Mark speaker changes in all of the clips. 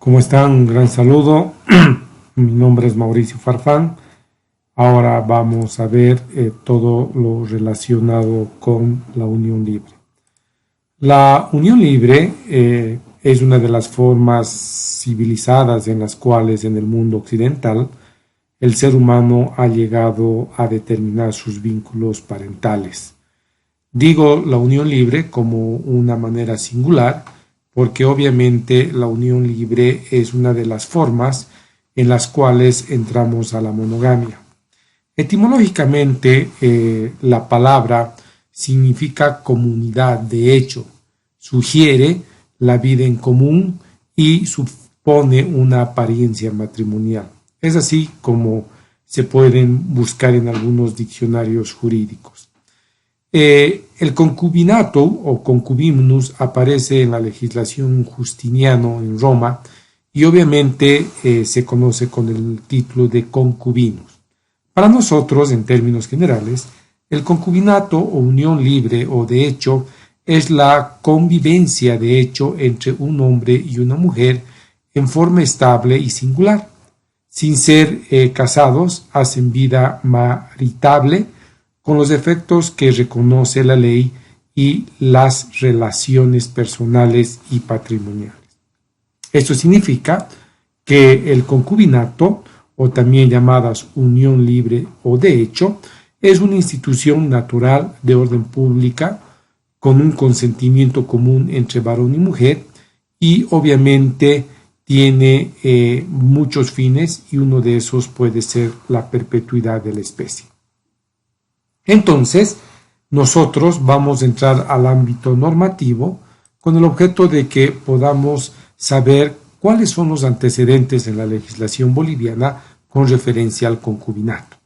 Speaker 1: ¿Cómo están? Un gran saludo. Mi nombre es Mauricio Farfán. Ahora vamos a ver todo lo relacionado con la unión libre. La unión libre es una de las formas civilizadas en las cuales en el mundo occidental el ser humano ha llegado a determinar sus vínculos parentales. Digo la unión libre como una manera singular porque obviamente la unión libre es una de las formas en las cuales entramos a la monogamia. Etimológicamente, la palabra significa comunidad, de hecho, sugiere la vida en común y supone una apariencia matrimonial. Es así como se pueden buscar en algunos diccionarios jurídicos. El concubinato o concubinus aparece en la legislación justiniana en Roma y obviamente se conoce con el título de concubinus. Para nosotros, en términos generales, el concubinato o unión libre o de hecho es la convivencia de hecho entre un hombre y una mujer en forma estable y singular. Sin ser casados, hacen vida maritable con los efectos que reconoce la ley y las relaciones personales y patrimoniales. Esto significa que el concubinato, o también llamadas unión libre o de hecho, es una institución natural de orden pública con un consentimiento común entre varón y mujer y obviamente tiene muchos fines y uno de esos puede ser la perpetuidad de la especie. Entonces, nosotros vamos a entrar al ámbito normativo con el objeto de que podamos saber cuáles son los antecedentes en la legislación boliviana con referencia al concubinato.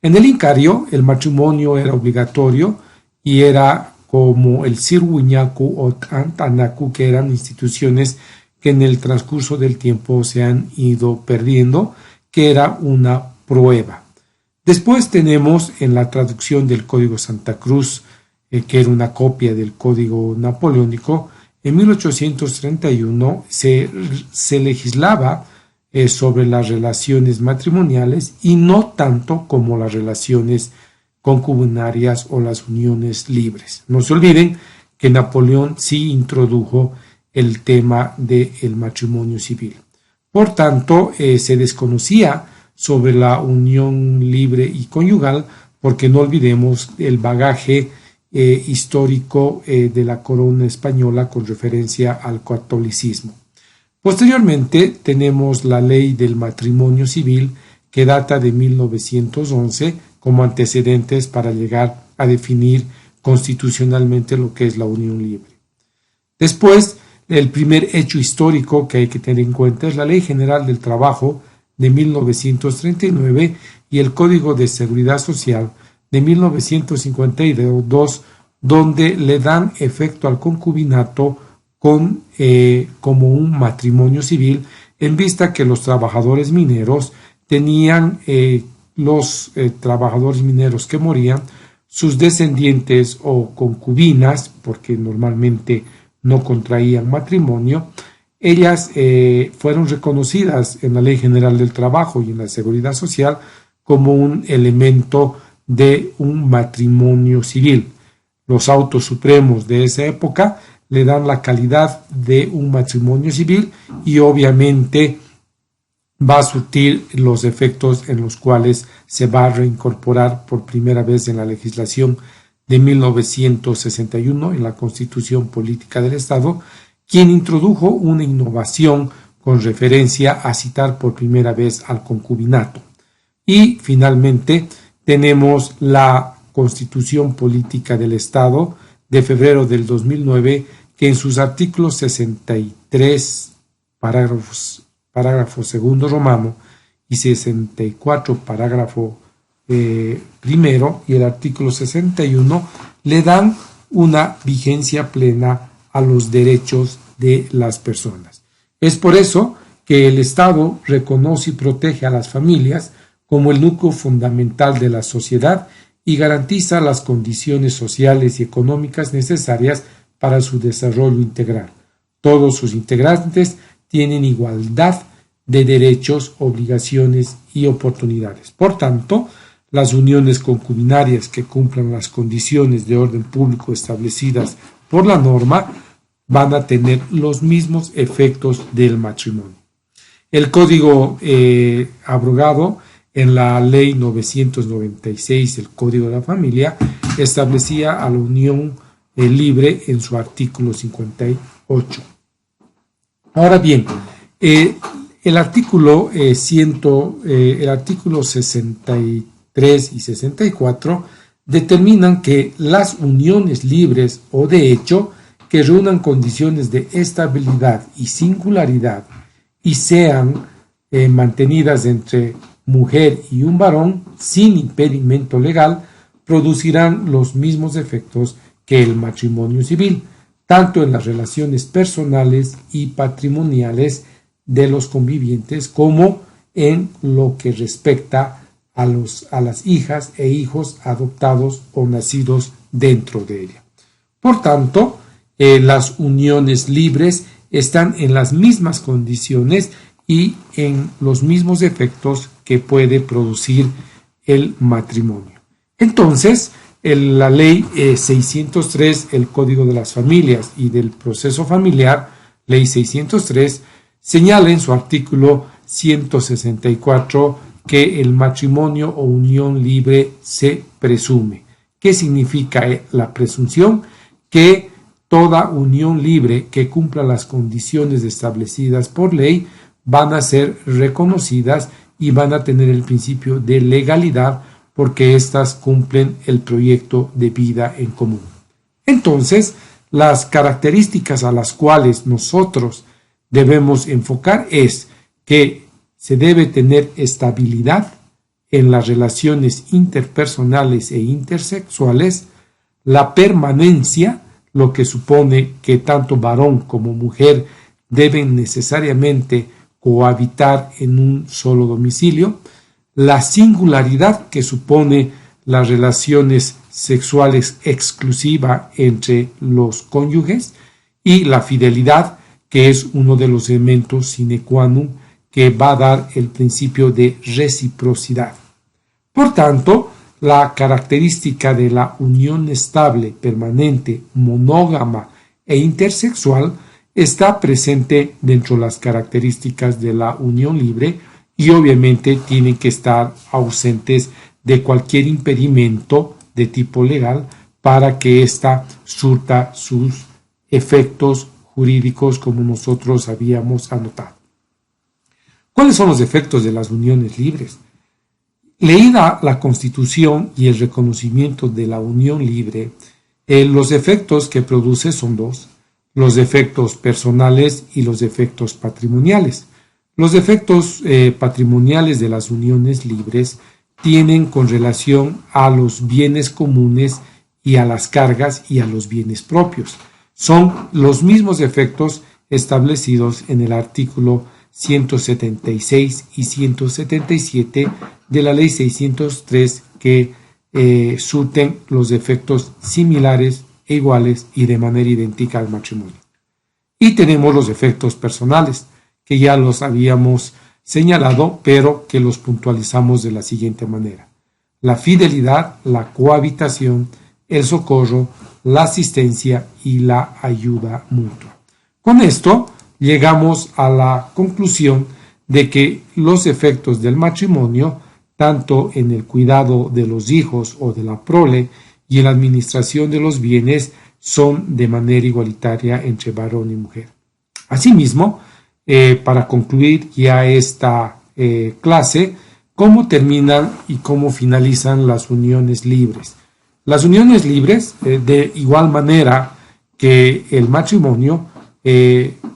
Speaker 1: En el Incario, el matrimonio era obligatorio y era como el Sirhuñacu o Antanacu, que eran instituciones que en el transcurso del tiempo se han ido perdiendo, que era una prueba. Después tenemos en la traducción del Código Santa Cruz, que era una copia del Código Napoleónico, en 1831 se legislaba sobre las relaciones matrimoniales y no tanto como las relaciones concubinarias o las uniones libres. No se olviden que Napoleón sí introdujo el tema del matrimonio civil. Por tanto, se desconocía sobre la unión libre y conyugal, porque no olvidemos el bagaje histórico de la corona española con referencia al catolicismo. Posteriormente tenemos la ley del matrimonio civil que data de 1911 como antecedentes para llegar a definir constitucionalmente lo que es la unión libre. Después, el primer hecho histórico que hay que tener en cuenta es la Ley General del Trabajo de 1939 y el Código de Seguridad Social de 1952, donde le dan efecto al concubinato como un matrimonio civil, en vista que los trabajadores mineros tenían los trabajadores mineros que morían, sus descendientes o concubinas, porque normalmente no contraían matrimonio, ellas fueron reconocidas en la Ley General del Trabajo y en la Seguridad Social como un elemento de un matrimonio civil. Los autos supremos de esa época le dan la calidad de un matrimonio civil y obviamente va a surtir los efectos en los cuales se va a reincorporar por primera vez en la legislación de 1961 en la Constitución Política del Estado, quien introdujo una innovación con referencia a citar por primera vez al concubinato. Y finalmente tenemos la Constitución Política del Estado de febrero del 2009, que en sus artículos 63, parágrafo segundo romano, y 64, parágrafo primero, y el artículo 61, le dan una vigencia plena a los derechos de las personas. Es por eso que el Estado reconoce y protege a las familias como el núcleo fundamental de la sociedad y garantiza las condiciones sociales y económicas necesarias para su desarrollo integral. Todos sus integrantes tienen igualdad de derechos, obligaciones y oportunidades. Por tanto, las uniones concubinarias que cumplan las condiciones de orden público establecidas por la norma van a tener los mismos efectos del matrimonio. El código abrogado en la ley 996, el Código de la Familia, establecía a la unión libre en su artículo 58. Ahora bien, el artículo 63 y 64 determinan que las uniones libres o de hecho que reúnan condiciones de estabilidad y singularidad y sean mantenidas entre mujer y un varón sin impedimento legal, producirán los mismos efectos que el matrimonio civil, tanto en las relaciones personales y patrimoniales de los convivientes como en lo que respecta a las hijas e hijos adoptados o nacidos dentro de ella. Por tanto, las uniones libres están en las mismas condiciones y en los mismos efectos que puede producir el matrimonio. Entonces, la ley 603, el Código de las Familias y del Proceso Familiar, ley 603, señala en su artículo 164 que el matrimonio o unión libre se presume. ¿Qué significa la presunción? Que toda unión libre que cumpla las condiciones establecidas por ley van a ser reconocidas y van a tener el principio de legalidad porque éstas cumplen el proyecto de vida en común. Entonces, las características a las cuales nosotros debemos enfocar es que se debe tener estabilidad en las relaciones interpersonales e intersexuales, la permanencia, lo que supone que tanto varón como mujer deben necesariamente cohabitar en un solo domicilio, la singularidad que supone las relaciones sexuales exclusivas entre los cónyuges y la fidelidad, que es uno de los elementos sine qua non que va a dar el principio de reciprocidad. Por tanto, la característica de la unión estable, permanente, monógama e intersexual está presente dentro de las características de la unión libre y obviamente tienen que estar ausentes de cualquier impedimento de tipo legal para que ésta surta sus efectos jurídicos como nosotros habíamos anotado. ¿Cuáles son los efectos de las uniones libres? Leída la Constitución y el reconocimiento de la unión libre, los efectos que produce son dos: los efectos personales y los efectos patrimoniales. Los efectos patrimoniales de las uniones libres tienen con relación a los bienes comunes y a las cargas y a los bienes propios. Son los mismos efectos establecidos en el artículo 176 y 177 de la ley 603 que surten los efectos similares e iguales y de manera idéntica al matrimonio. Y tenemos los efectos personales, que ya los habíamos señalado, pero que los puntualizamos de la siguiente manera: la fidelidad, la cohabitación, el socorro, la asistencia y la ayuda mutua. Con esto llegamos a la conclusión de que los efectos del matrimonio, tanto en el cuidado de los hijos o de la prole y en la administración de los bienes, son de manera igualitaria entre varón y mujer. Asimismo, para concluir ya esta clase, ¿cómo terminan y cómo finalizan las uniones libres? Las uniones libres, de igual manera que el matrimonio,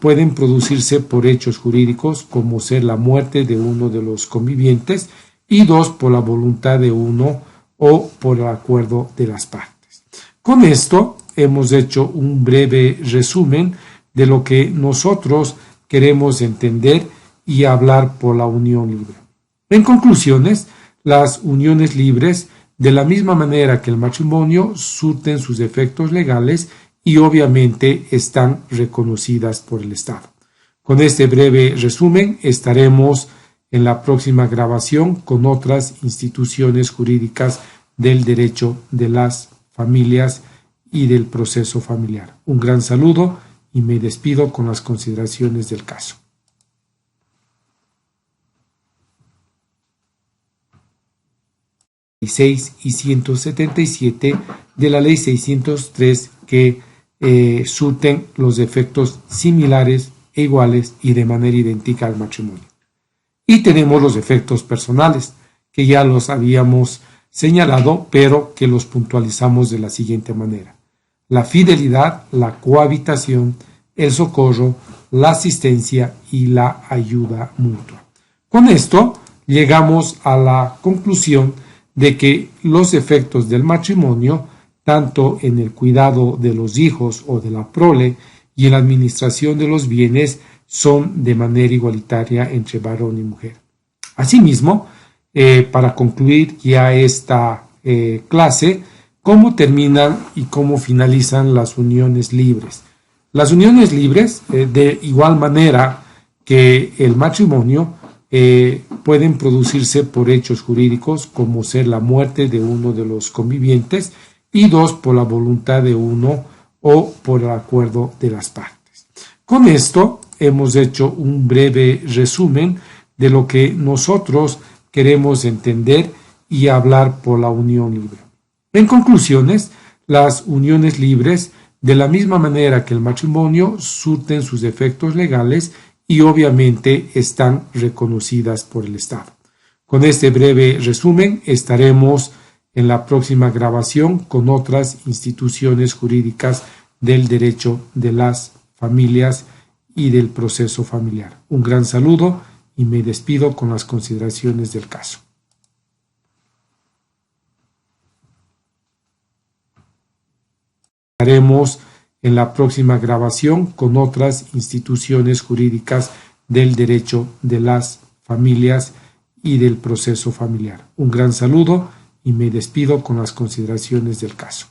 Speaker 1: pueden producirse por hechos jurídicos como ser la muerte de uno de los convivientes y dos, por la voluntad de uno o por el acuerdo de las partes. Con esto hemos hecho un breve resumen de lo que nosotros queremos entender y hablar por la unión libre. En conclusiones, las uniones libres, de la misma manera que el matrimonio, surten sus efectos legales y obviamente están reconocidas por el Estado. Con este breve resumen estaremos en la próxima grabación con otras instituciones jurídicas del derecho de las familias y del proceso familiar. Un gran saludo y me despido con las consideraciones del caso. Y 177 de la Ley 603 que surten los efectos similares e iguales y de manera idéntica al matrimonio. Y tenemos los efectos personales, que ya los habíamos señalado, pero que los puntualizamos de la siguiente manera: la fidelidad, la cohabitación, el socorro, la asistencia y la ayuda mutua. Con esto llegamos a la conclusión de que los efectos del matrimonio, tanto en el cuidado de los hijos o de la prole y en la administración de los bienes, son de manera igualitaria entre varón y mujer. Asimismo, para concluir ya esta clase, ¿cómo terminan y cómo finalizan las uniones libres? Las uniones libres, de igual manera que el matrimonio, pueden producirse por hechos jurídicos como ser la muerte de uno de los convivientes y dos, por la voluntad de uno o por el acuerdo de las partes. Con esto hemos hecho un breve resumen de lo que nosotros queremos entender y hablar por la unión libre. En conclusiones, las uniones libres, de la misma manera que el matrimonio, surten sus efectos legales y obviamente están reconocidas por el Estado. Con este breve resumen estaremos en la próxima grabación con otras instituciones jurídicas del derecho de las familias y del proceso familiar. Un gran saludo y me despido con las consideraciones del caso. Estaremos en la próxima grabación con otras instituciones jurídicas del derecho de las familias y del proceso familiar. Un gran saludo y me despido con las consideraciones del caso.